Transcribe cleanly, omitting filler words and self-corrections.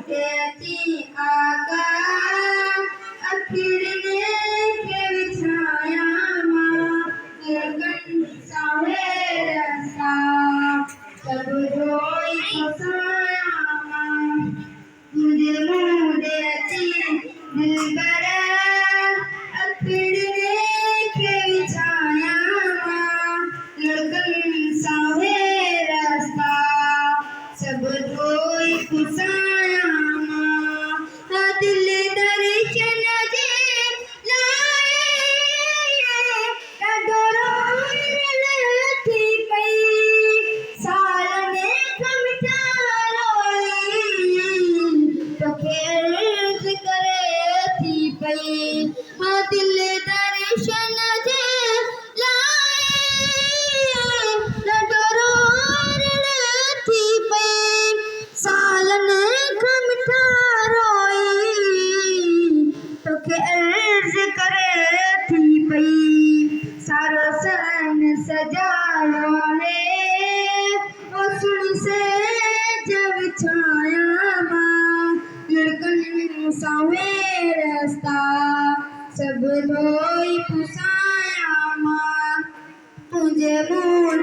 कहती आका अखिड़ने के बिछाया लगन सावे रसा सब रोई फसाया मुझे मुँह देती दिलबर अखिड़ने के बिछाया लगन सावे रसा सब रोई फसाया दिल दर्शन जे लाए थी पई साल में कमिटा रोई तो खेल करे थी पई दिल दर्शन जे सारो सन सजाया रे सुन से जब छाया लड़कन सावे रास्ता सब धोई पुसाया तुझे मुँह